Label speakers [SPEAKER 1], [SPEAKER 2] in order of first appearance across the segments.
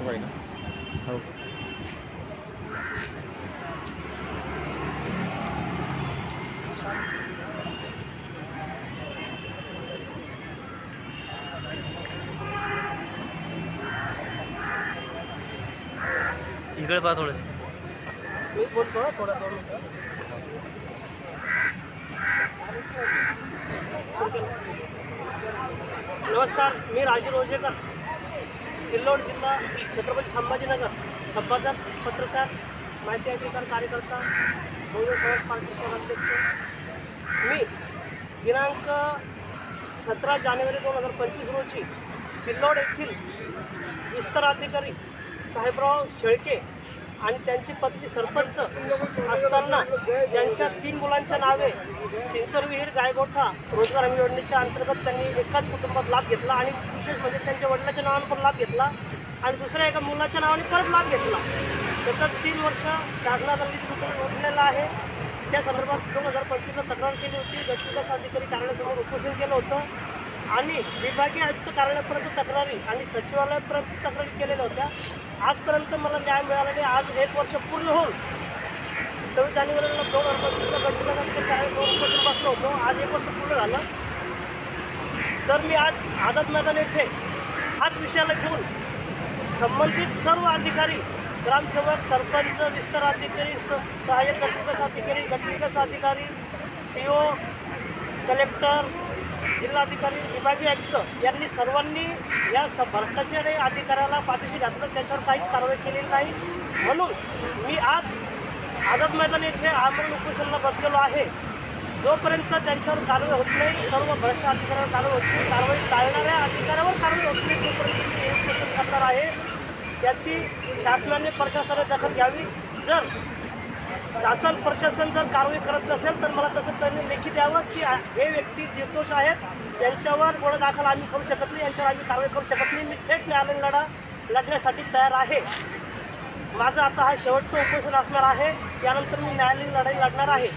[SPEAKER 1] साफसफाई ना.
[SPEAKER 2] हो. इकडे पहा थोडंसं.
[SPEAKER 3] मी बोलतो थोडा 2 मिनिटं. नमस्कार, मी राजू रोजेकर, सिल्लोड जिल्हा, छत्रपती संभाजीनगर, संपादक, पत्रकार, माहिती अधिकार कार्यकर्ता, बहुजन समाज पार्टीचा अध्यक्ष. मी दिनांक 17 जानेवारी 2025 रोजी सिल्लोड येथील विस्तार अधिकारी साहेबराव शेळके आणि त्यांची पत्नी सरपंच असताना त्यांच्या 3 मुलांच्या नावे सिंचन विहीर गायगोठा रोजगार हमी योजनेच्या अंतर्गत त्यांनी एकाच कुटुंबात लाभ घेतला आणि विशेष म्हणजे त्यांच्या वडिलाच्या नावाने पण लाभ घेतला आणि दुसऱ्या एका मुलाच्या नावाने परत लाभ घेतला. सतत 3 वर्ष शासनाचा निधी उठलेला आहे. त्या संदर्भात 2025ला तक्रार केली होती. गटविकास अधिकारी कार्यालयासमोर उपोषण केलं होतं आणि विभागीय आयुक्त कार्यालयापर्यंत तक्रारी आणि सचिवालयापर्यंत तक्रारी केलेल्या होत्या. आजपर्यंत मला न्याय मिळाला नाही. आज 1 वर्ष पूर्ण होऊन 26 जानेवारीला 2025ला गटविकास अधिकारी कार्यालयासमोर उपोषण बसलो होतो. आज 1 वर्ष पूर्ण झालं. तर मी आज आझाद मैदान येथे हाच विषयाला घेऊन संबंधित सर्व अधिकारी, ग्रामसेवक, सरपंच, विस्तार अधिकारी, सहाय्यक गटविकास अधिकारी, CO, कलेक्टर, जिल्हाधिकारी, विभागीय आयुक्त यांनी सर्वांनी या भ्रष्टाचारी अधिकाऱ्याला पाठीशी घातलं. त्याच्यावर काहीच कारवाई केलेली नाही. म्हणून मी आज आझाद मैदान येथे आमरण उपोषणाला बसलेलो आहे. जोपर्यंत त्यांच्यावर कारवाई होत नाही, सर्व भ्रष्ट अधिकाऱ्यावर कारवाई होत नाही, कारवाई टाळणाऱ्या अधिकाऱ्यावर कारवाई होत नाही, तोपर्यंत मी हे उपोषण करणार आहे. त्याची शासनाने, प्रशासनाने दखल घ्यावी. जर शासन प्रशासन जर कारवाई करत नसेल तर मला तसं त्यांनी लेखी द्यावं की हे व्यक्ती निर्दोष आहेत, त्यांच्यावर गुन्हा दाखल आम्ही करू शकत नाही, यांच्यावर आम्ही कारवाई करू शकत नाही. मी थेट न्यायालयीन लढण्यासाठी तयार आहे. माझं आता हा शेवटचं उपोषण असणार आहे. त्यानंतर मी न्यायालयीन लढाई लढणार आहे.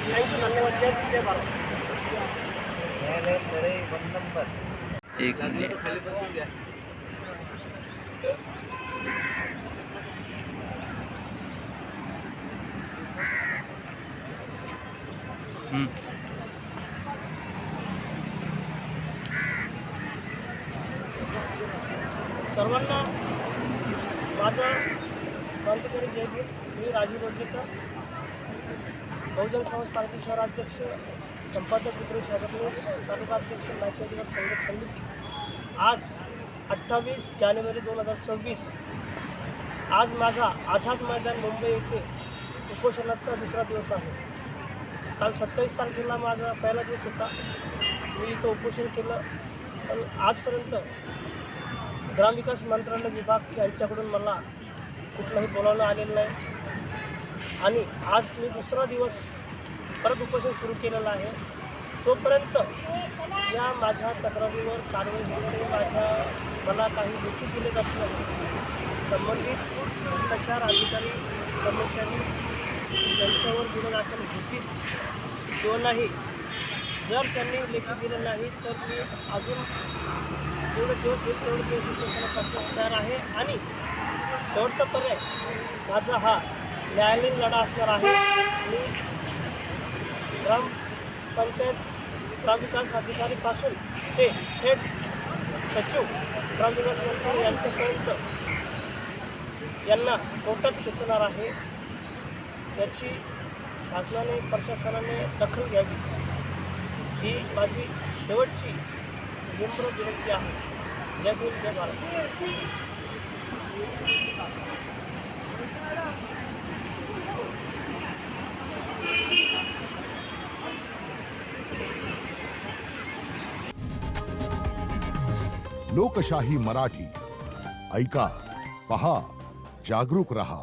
[SPEAKER 3] थँक्यू, धन्यवाद. जय भारत.
[SPEAKER 2] एक मिनिट.
[SPEAKER 3] सर्वांना माझं क्रांतिकारी जय भीम. मी राजू रोजेकर, बहुजन समाज पार्टी शहराध्यक्ष, संपादक विक्री शाखा, तालुका अध्यक्ष, माहिती अधिकार संघटक समिती. आज 28 जानेवारी 2026 आज माझा आझाद मैदान मुंबई येथे उपोषणाचा 2रा दिवस आहे. काल 27 तारखेला माझा पहिला दिवस होता. मी इथं उपोषण केलं, पण आजपर्यंत ग्रामविकास मंत्रालय विभाग यांच्याकडून मला कुठलंही बोलावणं आलेलं नाही. आणि आज मी 2रा दिवस परत उपोषण सुरू केलेलं आहे. जोपर्यंत या माझ्या तक्रारीवर कारवाई होत नाही, मला काही लेखी दिले जात नाही, संबंधित भ्रष्टाचार अधिकारी, कर्मचारी त्यांच्यावर गुन्हा दाखल होतील किंवा नाही. जर त्यांनी लेखी दिलं नाही तर मी अजून जेवढे दिवस होईल तेवढे दिवस उपोषणाला करण्यास तयार आहे. आणि शेवटचा पर्याय माझा हा न्यायालयीन लढा असणार आहे. मी ग्रामपंचायत ग्रामविकास अधिकारीपासून ते थेट सचिव ग्रामविकास मंत्री यांच्यापर्यंत यांना कोर्टात खेचणार आहे. याची शासनाने, प्रशासनाने दखल घ्यावी ही माझी शेवटची विनम्र विनंती आहे. जय भीम, जय भारत.
[SPEAKER 4] लोकशाही मराठी ऐका, पहा, जागरूक रहा.